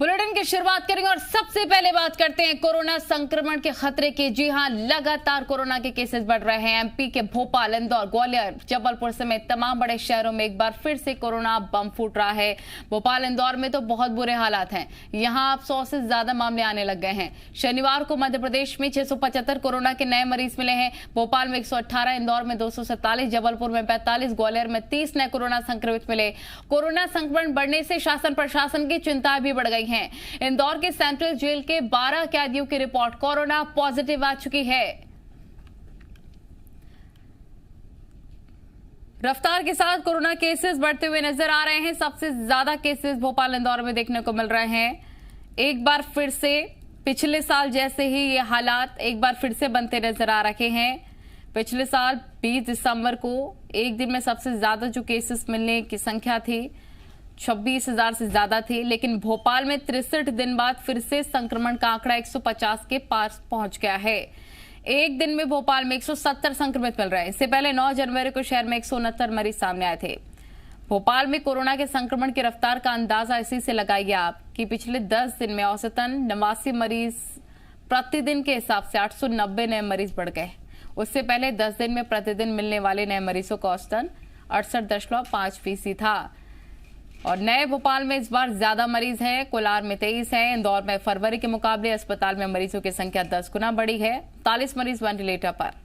Bulletin की शुरुआत करेंगे और सबसे पहले बात करते हैं कोरोना संक्रमण के खतरे की। जी हां, लगातार कोरोना के केसेस बढ़ रहे हैं। एमपी के भोपाल, इंदौर, ग्वालियर, जबलपुर समेत तमाम बड़े शहरों में एक बार फिर से कोरोना बम फूट रहा है। भोपाल, इंदौर में तो बहुत बुरे हालात हैं। यहां अब 100 से ज्यादा मामले आने लग गए हैं। शनिवार को मध्य प्रदेश में 675 कोरोना के नए मरीज मिले हैं। भोपाल में 118, इंदौर में 247, जबलपुर में 45, ग्वालियर में 30 नए कोरोना संक्रमित मिले। कोरोना संक्रमण बढ़ने से शासन प्रशासन की चिंता भी बढ़ गई हैं। इंदौर के सेंट्रल जेल के 12 कैदियों की रिपोर्ट कोरोना पॉजिटिव आ चुकी है। रफ्तार के साथ कोरोना केसेस बढ़ते हुए नजर आ रहे हैं। सबसे ज्यादा केसेस भोपाल, इंदौर में देखने को मिल रहे हैं। एक बार फिर से पिछले साल जैसे ही ये हालात एक बार फिर से बनते नजर आ रहे हैं। पिछले साल 20 दिसंबर को एक दिन में सबसे ज्यादा जो केसेस मिलने की संख्या थी 26,000 से ज्यादा थी, लेकिन भोपाल में 63 दिन बाद फिर से संक्रमण का आंकड़ा 150 के पास पहुंच गया है। एक दिन में भोपाल में 170 संक्रमित मिल रहे हैं। इससे पहले 9 जनवरी को शहर में 169 मरीज सामने आए थे। भोपाल में कोरोना के संक्रमण की रफ्तार का अंदाजा इसी से लगाइए आप कि पिछले 10 दिन में औसतन 89 मरीज प्रतिदिन के हिसाब से 890 नए मरीज बढ़ गए। उससे पहले 10 दिन में प्रतिदिन मिलने वाले नए मरीजों का औसतन 68.5% था। और नए भोपाल में इस बार ज्यादा मरीज हैं। कोलार में 23 हैं। इंदौर में फरवरी के मुकाबले अस्पताल में मरीजों की संख्या 10 गुना बढ़ी है। 43 मरीज वेंटिलेटर पर।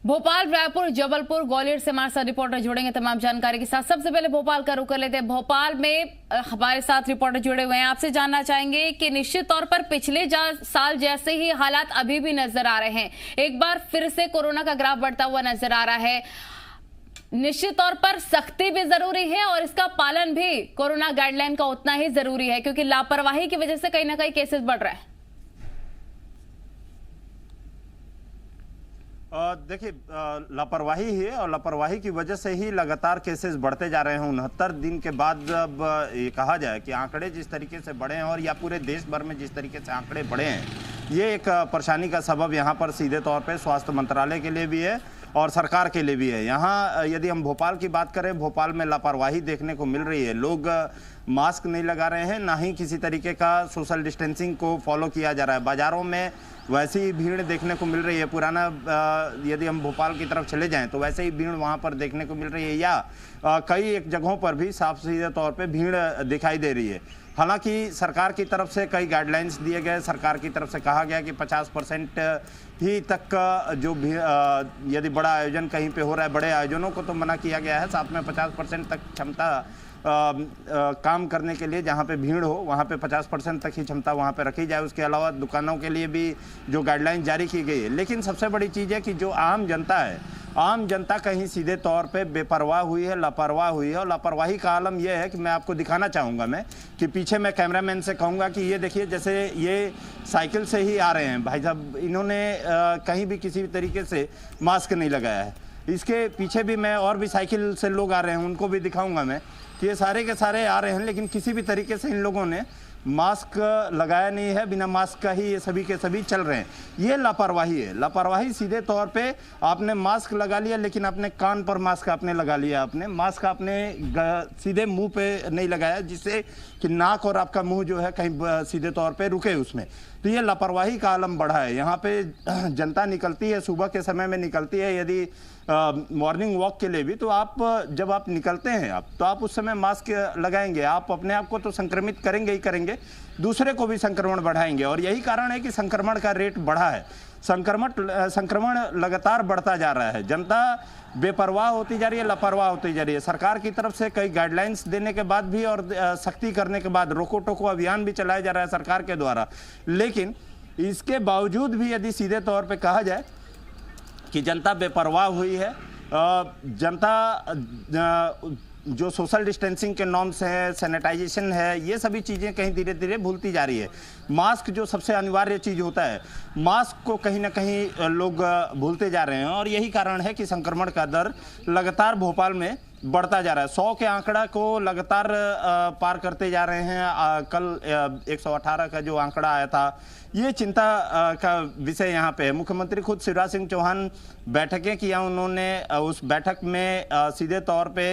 भोपाल, रायपुर, जबलपुर, ग्वालियर से हमारे साथ रिपोर्टर जुड़ेंगे तमाम जानकारी के साथ। सबसे पहले भोपाल का रुख कर लेते हैं। भोपाल में हमारे साथ रिपोर्टर जुड़े हुए हैं। आपसे जानना चाहेंगे कि निश्चित तौर पर पिछले साल जैसे ही हालात अभी भी नजर आ रहे हैं। एक बार फिर से कोरोना का ग्राफ बढ़ता हुआ नजर आ रहा है। निश्चित तौर पर सख्ती भी जरूरी है और इसका पालन भी कोरोना गाइडलाइन का उतना ही जरूरी है, क्योंकि लापरवाही की वजह से कहीं ना कहीं केसेस बढ़ रहे हैं। देखिए, लापरवाही है और लापरवाही की वजह से ही लगातार केसेस बढ़ते जा रहे हैं। 69 दिन के बाद अब ये कहा जाए कि आंकड़े जिस तरीके से बढ़े हैं और या पूरे देश भर में जिस तरीके से आंकड़े बढ़े हैं, ये एक परेशानी का सबब यहाँ पर सीधे तौर पे स्वास्थ्य मंत्रालय के लिए भी है और सरकार के लिए भी है। यहाँ यदि हम भोपाल की बात करें, भोपाल में लापरवाही देखने को मिल रही है। लोग मास्क नहीं लगा रहे हैं, ना ही किसी तरीके का सोशल डिस्टेंसिंग को फॉलो किया जा रहा है। बाजारों में वैसी ही भीड़ देखने को मिल रही है। पुराना यदि हम भोपाल की तरफ चले जाएं तो वैसे ही भीड़ वहां पर देखने को मिल रही है, या कई एक जगहों पर भी साफ सीधे तौर पे भीड़ दिखाई दे रही है। हालांकि सरकार की तरफ से कई गाइडलाइंस दिए गए। सरकार की तरफ से कहा गया कि 50% ही तक जो भी यदि बड़ा आयोजन कहीं पे हो रहा है, बड़े आयोजनों को तो मना किया गया है। साथ में 50% तक क्षमता काम करने के लिए जहाँ पे भीड़ हो वहाँ पे 50% तक ही क्षमता वहाँ पे रखी जाए। उसके अलावा दुकानों के लिए भी जो गाइडलाइन जारी की गई है। लेकिन सबसे बड़ी चीज़ है कि जो आम जनता है, आम जनता कहीं सीधे तौर पे बेपरवाह हुई है, लापरवाह हुई है। और लापरवाही का आलम यह है कि मैं आपको दिखाना चाहूँगा मैं कि पीछे मैं कैमरामैन से कहूँगा कि ये देखिए, जैसे ये साइकिल से ही आ रहे हैं भाई साहब, इन्होंने कहीं भी किसी भी तरीके से मास्क नहीं लगाया है। इसके पीछे भी मैं और भी साइकिल से लोग आ रहे हैं, उनको भी दिखाऊँगा मैं कि ये सारे के सारे आ रहे हैं, लेकिन किसी भी तरीके से इन लोगों ने मास्क लगाया नहीं है। बिना मास्क का ही ये सभी के सभी चल रहे हैं। ये लापरवाही है। लापरवाही सीधे तौर पे आपने मास्क लगा लिया, लेकिन अपने कान पर मास्क आपने लगा लिया, आपने मास्क आपने सीधे मुंह पे नहीं लगाया, जिससे कि नाक और आपका मुंह जो है कहीं सीधे तौर पे रुके उसमें। तो ये लापरवाही का आलम बढ़ा है। यहाँ पे जनता निकलती है, सुबह के समय में निकलती है, यदि मॉर्निंग वॉक के लिए भी, तो आप जब आप निकलते हैं आप तो आप उस समय मास्क लगाएंगे। आप अपने आप को तो संक्रमित करेंगे ही करेंगे, दूसरे को भी संक्रमण बढ़ाएंगे। और यही कारण है कि संक्रमण का रेट बढ़ा है। संक्रमण लगातार बढ़ता जा रहा है। जनता बेपरवाह होती जा रही है, लापरवाह होती जा रही है। सरकार की तरफ से कई गाइडलाइंस देने के बाद भी और सख्ती करने के बाद रोको टोको अभियान भी चलाया जा रहा है सरकार के द्वारा। लेकिन इसके बावजूद भी यदि सीधे तौर पे कहा जाए कि जनता बेपरवाह हुई है, जनता जो सोशल डिस्टेंसिंग के नॉर्म्स हैं, सैनिटाइजेशन है, ये सभी चीज़ें कहीं धीरे धीरे भूलती जा रही है। मास्क जो सबसे अनिवार्य चीज़ होता है, मास्क को कहीं ना कहीं लोग भूलते जा रहे हैं। और यही कारण है कि संक्रमण का दर लगातार भोपाल में बढ़ता जा रहा है। 100 के आंकड़ा को लगातार पार करते जा रहे हैं। कल 118 का जो आंकड़ा आया था, ये चिंता का विषय यहाँ पे है। मुख्यमंत्री खुद शिवराज सिंह चौहान बैठकें किया उन्होंने, उस बैठक में सीधे तौर पे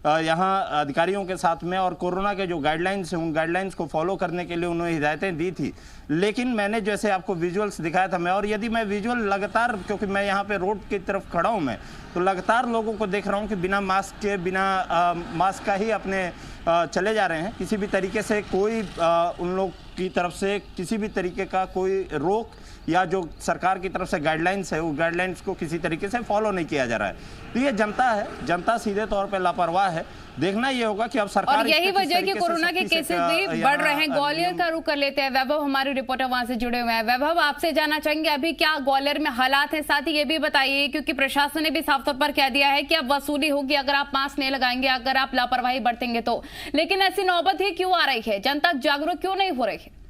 यहाँ अधिकारियों के साथ में और कोरोना के जो गाइडलाइंस हैं उन गाइडलाइंस को फॉलो करने के लिए उन्होंने हिदायतें दी थी। लेकिन मैंने जैसे आपको विजुअल्स दिखाया था, मैं और यदि मैं विजुअल लगातार, क्योंकि मैं यहाँ पे रोड की तरफ खड़ा हूँ, मैं तो लगातार लोगों को देख रहा हूँ कि बिना मास्क के, बिना मास्क का ही अपने चले जा रहे हैं। किसी भी तरीके से कोई उन लोग की तरफ से किसी भी तरीके का कोई रोक या जो सरकार की तरफ से गाइडलाइंस है वो गाइडलाइंस को किसी तरीके से फॉलो नहीं किया जा रहा है। तो ये जनता है, जनता सीधे तौर पे लापरवाह है। देखना ये होगा कि अब सरकार, और यही वजह कि कोरोना के केसेस भी बढ़ रहे हैं। ग्वालियर का रुख कर लेते हैं। वैभव हमारे रिपोर्टर वहां से जुड़े हुए हैं। वैभव, आपसे जानना चाहेंगे अभी क्या ग्वालियर में हालात है, साथ ही ये भी बताइए क्योंकि प्रशासन ने भी साफ तौर पर कह दिया है कि अब वसूली होगी अगर आप मास्क नहीं लगाएंगे, अगर आप लापरवाही बरतेंगे तो। लेकिन ऐसी नौबत ही क्यों आ रही है? जनता जागरूक क्यों नहीं हो रही है?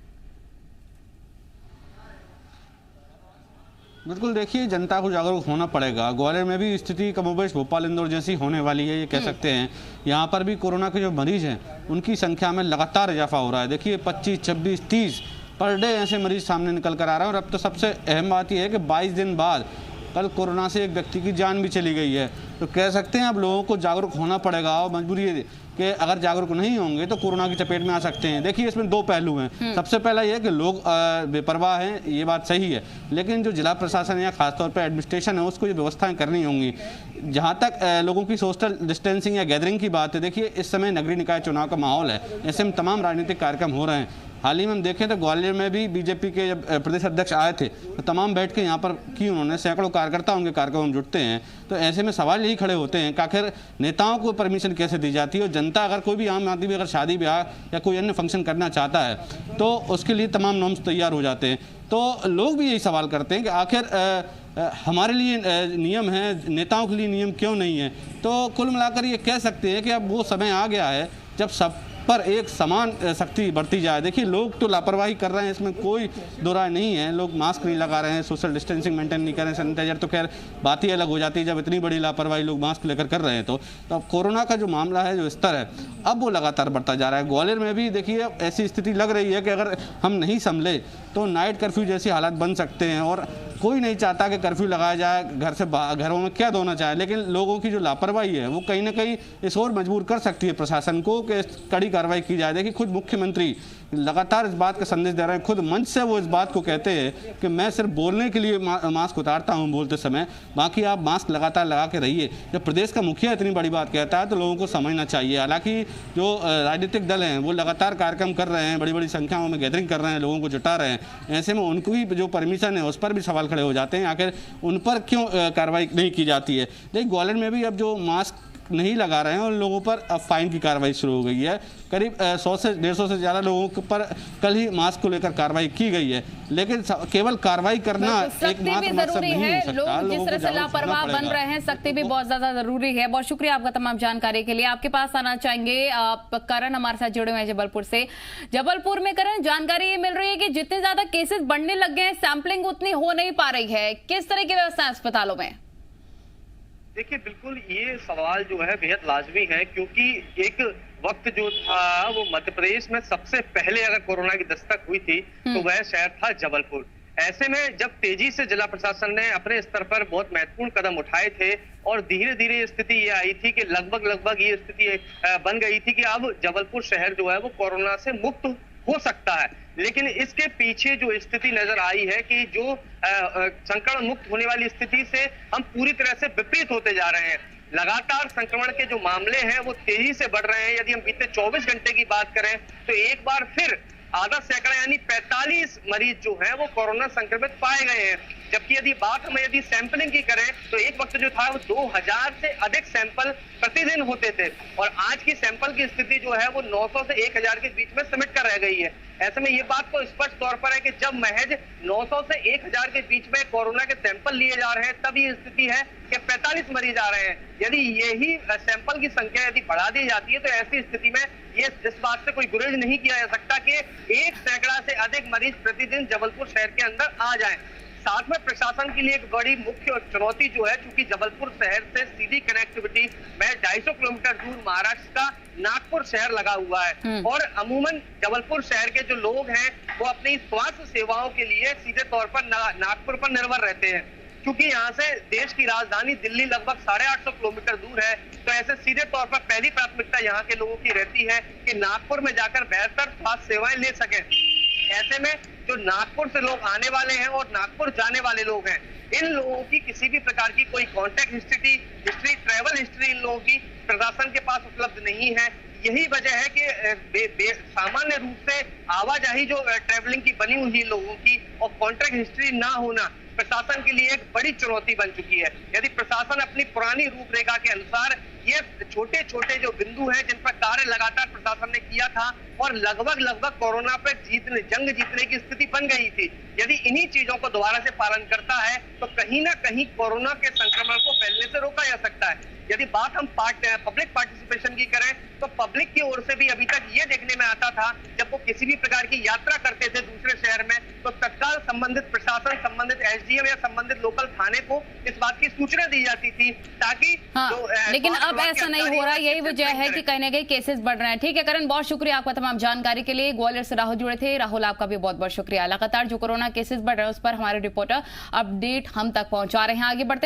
बिल्कुल, देखिए जनता को जागरूक होना पड़ेगा। ग्वालियर में भी स्थिति कमोबेश भोपाल इंदौर जैसी होने वाली है, ये कह सकते हैं। यहाँ पर भी कोरोना के जो मरीज हैं उनकी संख्या में लगातार इजाफा हो रहा है। देखिए 25, 26, 30 पर डे ऐसे मरीज सामने निकल कर आ रहे हैं। और अब तो सबसे अहम बात यह है कि 22 दिन बाद कल कोरोना से एक व्यक्ति की जान भी चली गई है। तो कह सकते हैं अब लोगों को जागरूक होना पड़ेगा और मजबूरी है कि अगर जागरूक नहीं होंगे तो कोरोना की चपेट में आ सकते हैं। देखिए इसमें दो पहलू हैं। सबसे पहला यह कि लोग बेपरवाह हैं, ये बात सही है, लेकिन जो जिला प्रशासन या खासतौर पर एडमिनिस्ट्रेशन है उसको ये व्यवस्थाएं करनी होंगी। जहाँ तक लोगों की सोशल डिस्टेंसिंग या गैदरिंग की बात है, देखिए इस समय नगरीय निकाय चुनाव का माहौल है, ऐसे में तमाम राजनीतिक कार्यक्रम हो रहे हैं। हाल ही में हम देखें तो ग्वालियर में भी बीजेपी के जब प्रदेश अध्यक्ष आए थे तो तमाम बैठ के यहाँ पर की उन्होंने, सैकड़ों कार्यकर्ता उनके कार्यक्रम में जुटते हैं। तो ऐसे में सवाल यही खड़े होते हैं कि आखिर नेताओं को परमिशन कैसे दी जाती है। और जनता अगर कोई भी आम आदमी अगर शादी ब्याह या कोई अन्य फंक्शन करना चाहता है तो उसके लिए तमाम नॉर्म्स तैयार हो जाते हैं। तो लोग भी यही सवाल करते हैं कि आखिर हमारे लिए नियम है, नेताओं के लिए नियम क्यों नहीं है। तो कुल मिलाकर ये कह सकते हैं कि अब वो समय आ गया है जब सब पर एक समान सख्ती बढ़ती जाए। देखिए लोग तो लापरवाही कर रहे हैं, इसमें कोई दो राय नहीं है। लोग मास्क नहीं लगा रहे हैं, सोशल डिस्टेंसिंग मेंटेन नहीं कर रहे हैं, सैनिटाइजर तो खैर बात ही अलग हो जाती है जब इतनी बड़ी लापरवाही लोग मास्क लेकर कर रहे हैं। तो अब कोरोना का जो मामला है, जो स्तर है, अब वो लगातार बढ़ता जा रहा है। ग्वालियर में भी देखिए ऐसी स्थिति लग रही है कि अगर हम नहीं संभले तो नाइट कर्फ्यू जैसी हालात बन सकते हैं। और कोई नहीं चाहता कि कर्फ्यू लगाया जाए, घर से घरों में क्या होना चाहे, लेकिन लोगों की जो लापरवाही है वो कहीं ना कहीं इस ओर मजबूर कर सकती है प्रशासन को कि कड़ी कार्रवाई की जाए। देखिए खुद मुख्यमंत्री लगातार इस बात का संदेश दे रहे हैं, खुद मंच से वो इस बात को कहते हैं कि मैं सिर्फ बोलने के लिए मास्क उतारता हूं बोलते समय, बाकी आप मास्क लगातार लगा के रहिए। जब प्रदेश का मुखिया इतनी बड़ी बात कहता है तो लोगों को समझना चाहिए। हालांकि जो राजनीतिक दल हैं वो लगातार कार्यक्रम कर रहे हैं, बड़ी बड़ी संख्याओं में गैदरिंग कर रहे हैं, लोगों को जुटा रहे हैं, ऐसे में उनकी जो परमिशन है उस पर भी सवाल खड़े हो जाते हैं, आखिर उन पर क्यों कार्रवाई नहीं की जाती है। देखिए ग्वालियर में भी अब जो मास्क नहीं लगा रहे हैं उन लोगों पर अब फाइन की कार्रवाई शुरू हो गई है। करीब 100 से 150 से ज़्यादा लोगों पर कल ही मास्क को लेकर कार्रवाई की गई है, लेकिन केवल कार्रवाई करना एकमात्र मकसद नहीं हो सकता। लोग जिस तरह से लापरवाह बन रहे हैं, सख्ती भी बहुत ज्यादा जरूरी है। बहुत शुक्रिया आपका तमाम जानकारी के लिए। आपके पास आना चाहेंगे करण, हमारे साथ जुड़े हुए हैं जबलपुर से। जबलपुर में करण, जानकारी ये मिल रही है कि जितने ज्यादा केसेस बढ़ने लग गए हैं, सैंपलिंग उतनी हो नहीं पा रही है, किस तरह की व्यवस्था है अस्पतालों में? देखिए बिल्कुल ये सवाल जो है बेहद लाजमी है, क्योंकि एक वक्त जो था वो मध्य प्रदेश में सबसे पहले अगर कोरोना की दस्तक हुई थी तो वह शहर था जबलपुर। ऐसे में जब तेजी से जिला प्रशासन ने अपने स्तर पर बहुत महत्वपूर्ण कदम उठाए थे और धीरे धीरे स्थिति ये आई थी कि लगभग ये स्थिति बन गई थी कि अब जबलपुर शहर जो है वो कोरोना से मुक्त हो सकता है। लेकिन इसके पीछे जो स्थिति नजर आई है कि जो संक्रमण मुक्त होने वाली स्थिति से हम पूरी तरह से विपरीत होते जा रहे हैं। लगातार संक्रमण के जो मामले हैं वो तेजी से बढ़ रहे हैं। यदि हम बीते 24 घंटे की बात करें तो एक बार फिर आधा सैकड़ा यानी 45 मरीज जो हैं वो कोरोना संक्रमित पाए गए हैं। जबकि यदि सैंपलिंग की करें तो एक वक्त जो था वो 2000 से अधिक सैंपल प्रतिदिन होते थे और आज की सैंपल की स्थिति जो है वो 900 से 1000 के बीच में सिमट कर रह गई है। ऐसे में ये बात तो स्पष्ट तौर पर है कि जब महज 900 से 1000 के बीच में कोरोना के सैंपल लिए जा रहे हैं तब ये स्थिति है कि 45 मरीज आ रहे हैं। यदि यही सैंपल की संख्या यदि बढ़ा दी जाती है तो ऐसी स्थिति में ये इस बात से कोई गुरेज नहीं किया जा सकता कि 1 सैकड़ा से अधिक मरीज प्रतिदिन जबलपुर शहर के अंदर आ जाएं। साथ में प्रशासन के लिए एक बड़ी मुख्य चुनौती जो है, क्योंकि जबलपुर शहर से सीधी कनेक्टिविटी में 250 किलोमीटर दूर महाराष्ट्र का नागपुर शहर लगा हुआ है और अमूमन जबलपुर शहर के जो लोग हैं वो अपनी स्वास्थ्य सेवाओं के लिए सीधे तौर पर नागपुर पर निर्भर रहते हैं। क्योंकि यहाँ से देश की राजधानी दिल्ली लगभग 850 किलोमीटर दूर है, तो ऐसे सीधे तौर पर पहली प्राथमिकता यहाँ के लोगों की रहती है कि नागपुर में जाकर बेहतर स्वास्थ्य सेवाएं ले सकें। ऐसे में जो नागपुर से लोग आने वाले हैं और नागपुर जाने वाले लोग हैं, इन लोगों की किसी भी प्रकार की कोई contact history, travel history in लोगों की प्रशासन के पास उपलब्ध नहीं है। यही वजह है कि सामान्य रूप से आवाजाही जो ट्रैवलिंग की बनी हुई लोगों की और कॉन्ट्रैक्ट हिस्ट्री ना होना प्रशासन के लिए एक बड़ी चुनौती बन चुकी है। यदि प्रशासन अपनी पुरानी रूपरेखा के अनुसार ये छोटे छोटे जो बिंदु हैं जिन पर कार्य लगातार प्रशासन ने किया था और लगभग कोरोना पर जंग जीतने की स्थिति बन गई थी, यदि इन्हीं चीजों को दोबारा से पालन करता है तो कहीं ना कहीं कोरोना के संक्रमण को फैलने से रोका जा सकता है। यदि बात हम पब्लिक पार्टिसिपेशन की करें तो पब्लिक की ओर से भी अभी तक ये देखने में आता था, जब वो किसी भी प्रकार की यात्रा करते थे दूसरे शहर में, तो तत्काल संबंधित प्रशासन, संबंधित एसडीएम या संबंधित लोकल थाने को इस बात की सूचना दी जाती थी ताकि लेकिन अब ऐसा नहीं हो रहा। यही वजह है कि कहीं ना कहीं केसेस बढ़ रहे हैं। ठीक है करण, बहुत शुक्रिया आपका तमाम जानकारी के लिए। ग्वालियर से राहुल जुड़े थे। राहुल, आपका भी बहुत बहुत शुक्रिया। लगातार जो कोरोना केसेस बढ़ रहे हैं उस पर हमारे रिपोर्टर अपडेट हम तक पहुंचा रहे हैं। आगे बढ़ते